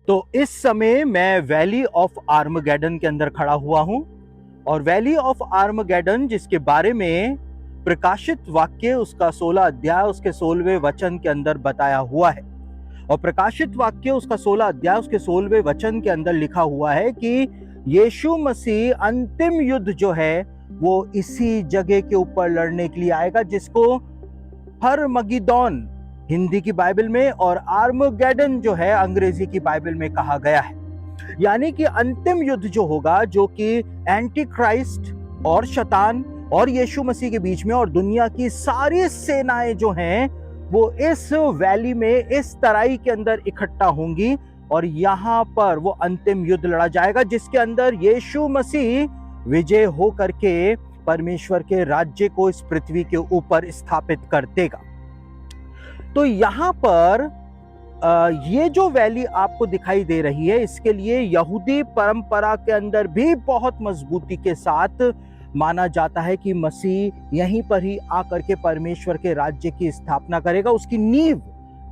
तो इस समय मैं वैली ऑफ आर्मगेडन के अंदर खड़ा हुआ हूं और वैली ऑफ आर्मगेडन जिसके बारे में प्रकाशित वाक्य उसका 16 अध्याय उसके 16वें वचन के अंदर बताया हुआ है। और प्रकाशित वाक्य उसका 16 अध्याय उसके 16वें वचन के अंदर लिखा हुआ है कि यीशु मसीह अंतिम युद्ध जो है वो इसी जगह के ऊपर लड़ने के लिए आएगा, जिसको हरमगिदोन हिंदी की बाइबल में और आर्मगेडन जो है अंग्रेजी की बाइबल में कहा गया है। यानी कि अंतिम युद्ध जो होगा, जो कि एंटी क्राइस्ट और शैतान और यीशु मसीह के बीच में और दुनिया की सारी सेनाएं जो हैं वो इस वैली में, इस तराई के अंदर इकट्ठा होंगी और यहां पर वो अंतिम युद्ध लड़ा जाएगा, जिसके अंदर यीशु मसीह विजय हो करके परमेश्वर के राज्य को इस पृथ्वी के ऊपर स्थापित कर देगा। तो यहां पर ये जो वैली आपको दिखाई दे रही है, इसके लिए यहूदी परंपरा के अंदर भी बहुत मजबूती के साथ माना जाता है कि मसीह यहीं पर ही आकर के परमेश्वर के राज्य की स्थापना करेगा, उसकी नींव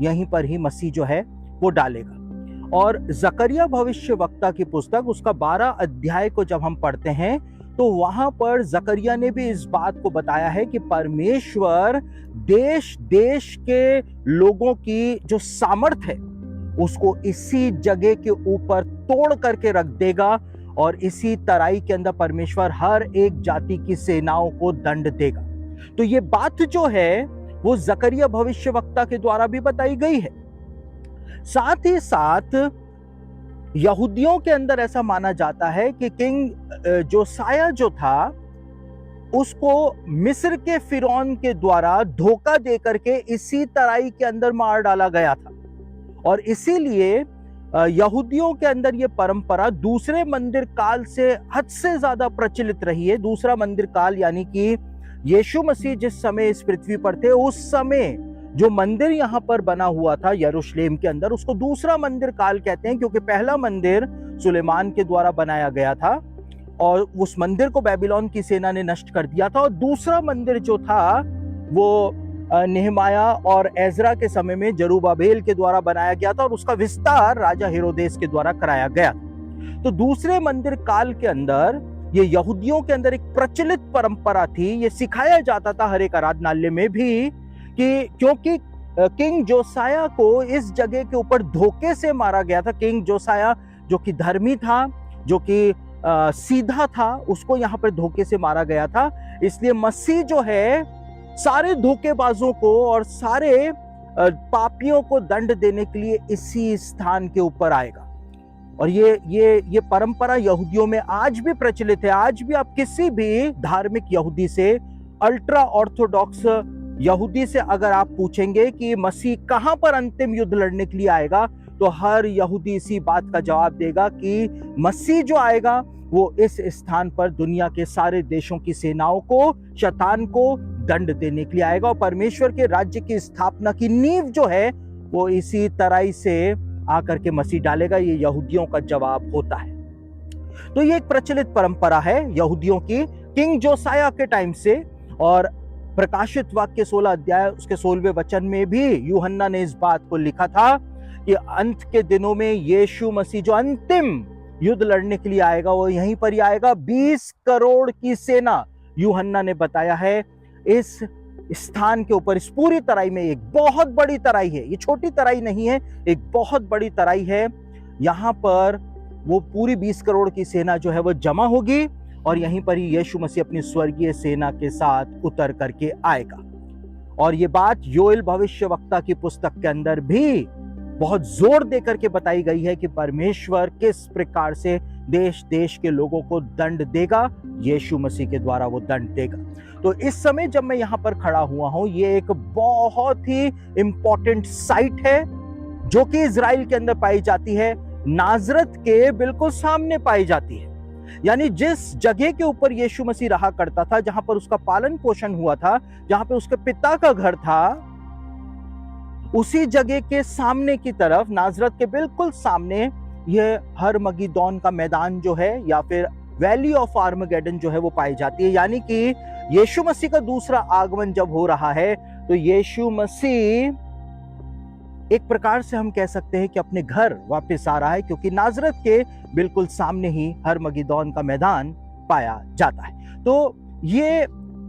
यहीं पर ही मसीह जो है वो डालेगा। और जकरिया भविष्यवक्ता की पुस्तक उसका 12 अध्याय को जब हम पढ़ते हैं तो वहां पर जकरिया ने भी इस बात को बताया है कि परमेश्वर देश देश के लोगों की जो सामर्थ है उसको इसी जगह के ऊपर तोड़ करके रख देगा और इसी तराई के अंदर परमेश्वर हर एक जाति की सेनाओं को दंड देगा। तो ये बात जो है वो जकरिया भविष्यवक्ता के द्वारा भी बताई गई है। साथ ही साथ यहूदियों के अंदर ऐसा माना जाता है कि किंग जोसाया जो था उसको मिस्र के फिरौन के द्वारा धोखा दे करके इसी तराई के अंदर मार डाला गया था। और इसीलिए यहूदियों के अंदर यह परंपरा दूसरे मंदिर काल से हद से ज्यादा प्रचलित रही है। दूसरा मंदिर काल यानी कि यीशु मसीह जिस समय इस पृथ्वी पर थे उस समय जो मंदिर यहां पर बना हुआ था यरूशलेम के अंदर, उसको दूसरा मंदिर काल कहते हैं, क्योंकि पहला मंदिर सुलेमान के द्वारा बनाया गया था और उस मंदिर को बेबीलोन की सेना ने नष्ट कर दिया था। और दूसरा मंदिर जो था वो नेहमाया और एजरा के समय में जरूब्बाबेल के द्वारा बनाया गया था और उसका विस्तार राजा हेरोदेस के द्वारा कराया गया। तो दूसरे मंदिर काल के अंदर ये यहूदियों के अंदर एक प्रचलित परंपरा थी, ये सिखाया जाता था हर एक आराधनालय में भी कि क्योंकि किंग जोसाया को इस जगह के ऊपर धोखे से मारा गया था। किंग जोसाया जो कि धर्मी था, जो कि सीधा था, उसको यहाँ पर धोखे से मारा गया था। इसलिए मसीह जो है सारे धोखेबाजों को और सारे पापियों को दंड देने के लिए इसी स्थान के ऊपर आएगा। और ये परंपरा यहूदियों में आज भी प्रचलित है। आज भी आप किसी भी धार्मिक यहूदी से, अल्ट्रा ऑर्थोडॉक्स यहूदी से अगर आप पूछेंगे कि मसीह कहां पर अंतिम युद्ध लड़ने के लिए आएगा, तो हर यहूदी इसी बात का जवाब देगा कि मसीह जो आएगा वो इस स्थान पर दुनिया के सारे देशों की सेनाओं को, शैतान को दंड देने के लिए आएगा और परमेश्वर के राज्य की स्थापना की नींव जो है वो इसी तराई से आकर के मसीह डालेगा। ये यहूदियों का जवाब होता है। तो ये एक प्रचलित परंपरा है यहूदियों की किंग जोसाया के टाइम से। और प्रकाशित वाक्य 16 अध्याय उसके 16वें वचन में भी यूहन्ना ने इस बात को लिखा था कि अंत के दिनों में यीशु मसीह जो अंतिम युद्ध लड़ने के लिए आएगा वो यहीं पर ही आएगा। 20 करोड़ की सेना यूहन्ना ने बताया है इस स्थान के ऊपर, इस पूरी तराई में। एक बहुत बड़ी तराई है, ये छोटी तराई नहीं है, एक बहुत बड़ी तराई है। यहां पर वो पूरी 20 करोड़ की सेना जो है वो जमा होगी और यहीं पर ही यीशु मसीह अपनी स्वर्गीय सेना के साथ उतर करके आएगा। और ये बात योएल भविष्यवक्ता की पुस्तक के अंदर भी बहुत जोर देकर के बताई गई है कि परमेश्वर किस प्रकार से देश देश के लोगों को दंड देगा, यीशु मसीह के द्वारा वो दंड देगा। तो इस समय जब मैं यहां पर खड़ा हुआ हूं, ये एक बहुत ही इंपॉर्टेंट साइट है जो कि इजराइल के अंदर पाई जाती है, नाजरत के बिल्कुल सामने पाई जाती है। यानी जिस जगह के ऊपर यीशु मसीह रहा करता था, जहां पर उसका पालन पोषण हुआ था, जहां पे उसके पिता का घर था, उसी जगह के सामने की तरफ, नाजरत के बिल्कुल सामने, यह हरमगिदोन का मैदान जो है या फिर वैली ऑफ आर्मगेडन जो है वो पाई जाती है। यानी कि यीशु मसीह का दूसरा आगमन जब हो रहा है तो यीशु मसीह एक प्रकार से हम कह सकते हैं कि अपने घर वापस आ रहा है, क्योंकि नाजरत के बिल्कुल सामने ही हरमगिदोन का मैदान पाया जाता है। तो ये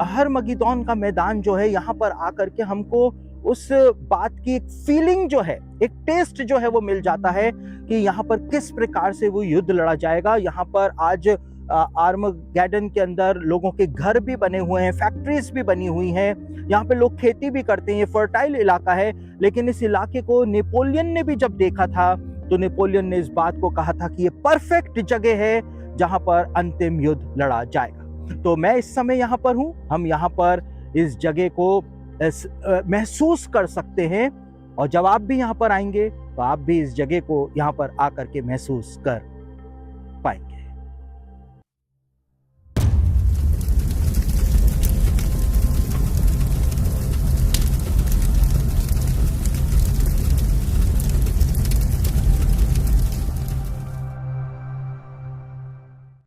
हरमगिदोन का मैदान जो है, यहाँ पर आकर के हमको उस बात की एक फीलिंग जो है, एक टेस्ट जो है वो मिल जाता है कि यहाँ पर किस प्रकार से वो युद्ध लड़ा जाएगा। यहाँ पर आज आर्मगेडन के अंदर लोगों के घर भी बने हुए हैं, फैक्ट्रीज भी बनी हुई हैं, यहाँ पे लोग खेती भी करते हैं, ये फर्टाइल इलाका है। लेकिन इस इलाके को नेपोलियन ने भी जब देखा था तो नेपोलियन ने इस बात को कहा था कि ये परफेक्ट जगह है जहां पर अंतिम युद्ध लड़ा जाएगा। तो मैं इस समय यहाँ पर हूँ, हम यहाँ पर इस जगह को महसूस कर सकते हैं, और जब आप भी यहाँ पर आएंगे तो आप भी इस जगह को यहाँ पर आकर के महसूस कर पाएंगे।